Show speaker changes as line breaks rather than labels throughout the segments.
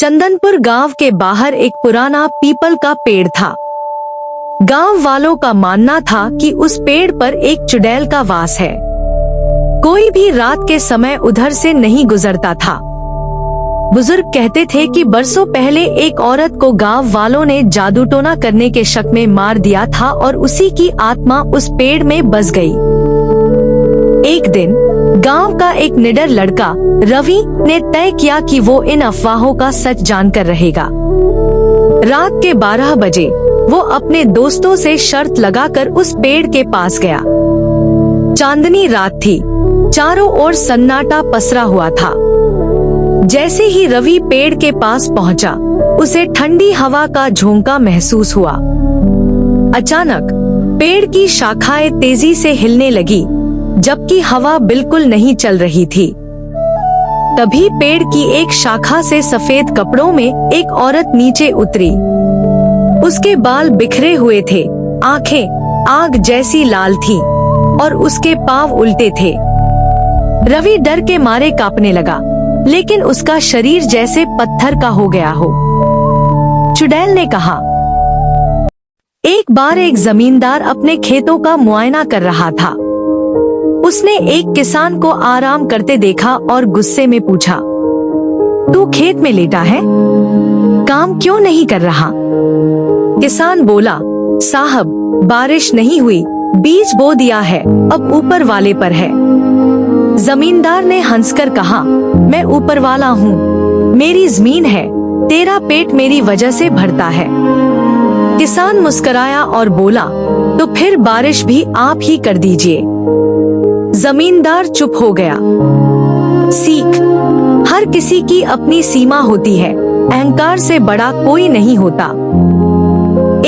चंदनपुर गांव के बाहर एक पुराना पीपल का पेड़ था। गांव वालों का मानना था कि उस पेड़ पर एक चुड़ैल का वास है। कोई भी रात के समय उधर से नहीं गुजरता था। बुजुर्ग कहते थे कि बरसों पहले एक औरत को गांव वालों ने जादू टोना करने के शक में मार दिया था और उसी की आत्मा उस पेड़ में बस गई। एक दिन गांव का एक निडर लड़का रवि ने तय किया कि वो इन अफवाहों का सच जानकर रहेगा। रात के 12 बजे वो अपने दोस्तों से शर्त लगाकर उस पेड़ के पास गया। चांदनी रात थी, चारों ओर सन्नाटा पसरा हुआ था। जैसे ही रवि पेड़ के पास पहुंचा, उसे ठंडी हवा का झोंका महसूस हुआ। अचानक पेड़ की शाखाएं तेजी से हिलने लगी, जबकि हवा बिल्कुल नहीं चल रही थी। तभी पेड़ की एक शाखा से सफेद कपड़ों में एक औरत नीचे उतरी। उसके बाल बिखरे हुए थे, आंखें आग जैसी लाल थीं और उसके पांव उल्टे थे। रवि डर के मारे कांपने लगा, लेकिन उसका शरीर जैसे पत्थर का हो गया हो। चुड़ैल ने कहा, एक बार एक जमींदार अपने खेतों का मुआयना कर रहा था। उसने एक किसान को आराम करते देखा और गुस्से में पूछा, तू खेत में लेटा है, काम क्यों नहीं कर रहा? किसान बोला, साहब, बारिश नहीं हुई, बीज बो दिया है, अब ऊपर वाले पर है। जमींदार ने हंसकर कहा, मैं ऊपर वाला हूँ, मेरी जमीन है, तेरा पेट मेरी वजह से भरता है। किसान मुस्कुराया और बोला, तो फिर बारिश भी आप ही कर दीजिए। जमींदार चुप हो गया। सीख, हर किसी की अपनी सीमा होती है, अहंकार से बड़ा कोई नहीं होता।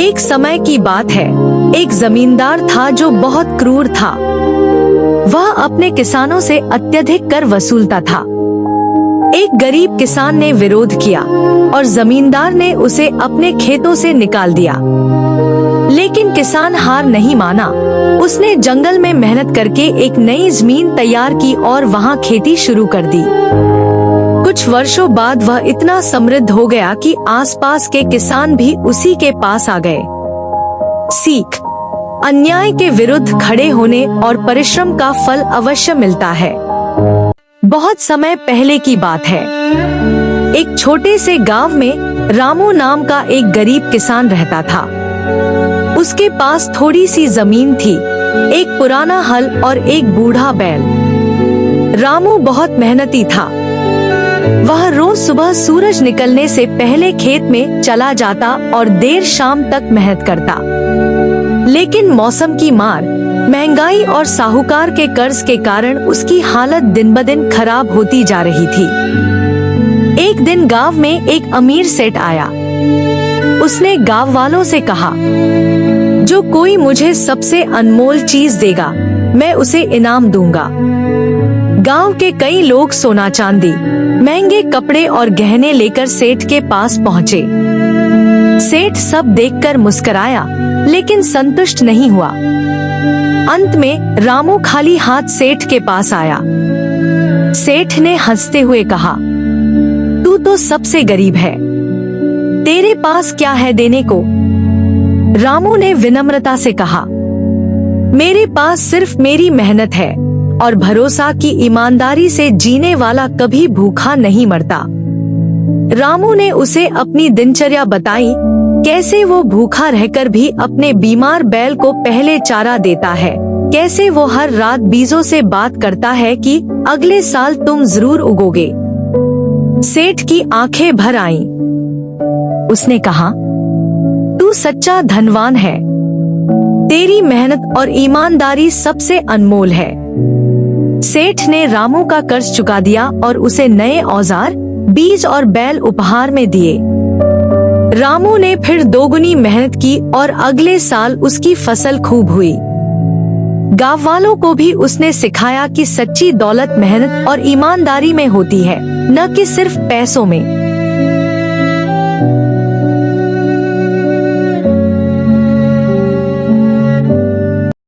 एक समय की बात है, एक जमींदार था जो बहुत क्रूर था। वह अपने किसानों से अत्यधिक कर वसूलता था। एक गरीब किसान ने विरोध किया और जमींदार ने उसे अपने खेतों से निकाल दिया। लेकिन किसान हार नहीं माना। उसने जंगल में मेहनत करके एक नई जमीन तैयार की और वहां खेती शुरू कर दी। कुछ वर्षों बाद वह इतना समृद्ध हो गया कि आसपास के किसान भी उसी के पास आ गए। सीख, अन्याय के विरुद्ध खड़े होने और परिश्रम का फल अवश्य मिलता है। बहुत समय पहले की बात है। एक छोटे से गांव में रामू नाम का एक गरीब किसान रहता था। उसके पास थोड़ी सी जमीन थी, एक पुराना हल और एक बूढ़ा बैल। रामू बहुत मेहनती था। वह रोज सुबह सूरज निकलने से पहले खेत में चला जाता और देर शाम तक मेहनत करता। लेकिन मौसम की मार, महंगाई और साहूकार के कर्ज के कारण उसकी हालत दिन ब दिन खराब होती जा रही थी। एक दिन गांव में एक अमीर सेठ आया। उसने गांव वालों से कहा, जो कोई मुझे सबसे अनमोल चीज देगा, मैं उसे इनाम दूंगा। गांव के कई लोग सोना चांदी, महंगे कपड़े और गहने लेकर सेठ के पास पहुँचे। सेठ सब देखकर मुस्कुराया, लेकिन संतुष्ट नहीं हुआ। अंत में रामू खाली हाथ सेठ के पास आया। सेठ ने हंसते हुए कहा, तू तो सबसे गरीब है, तेरे पास क्या है देने को? रामू ने विनम्रता से कहा, मेरे पास सिर्फ मेरी मेहनत है और भरोसा कि ईमानदारी से जीने वाला कभी भूखा नहीं मरता। रामू ने उसे अपनी दिनचर्या बताई, कैसे वो भूखा रहकर भी अपने बीमार बैल को पहले चारा देता है, कैसे वो हर रात बीजों से बात करता है कि अगले साल तुम जरूर उगोगे। सेठ की आंखें भर आईं। उसने कहा, तू सच्चा धनवान है, तेरी मेहनत और ईमानदारी सबसे अनमोल है। सेठ ने रामू का कर्ज चुका दिया और उसे नए औजार, बीज और बैल उपहार में दिए। रामू ने फिर दोगुनी मेहनत की और अगले साल उसकी फसल खूब हुई। गांव वालों को भी उसने सिखाया कि सच्ची दौलत मेहनत और ईमानदारी में होती है, न कि सिर्फ पैसों में।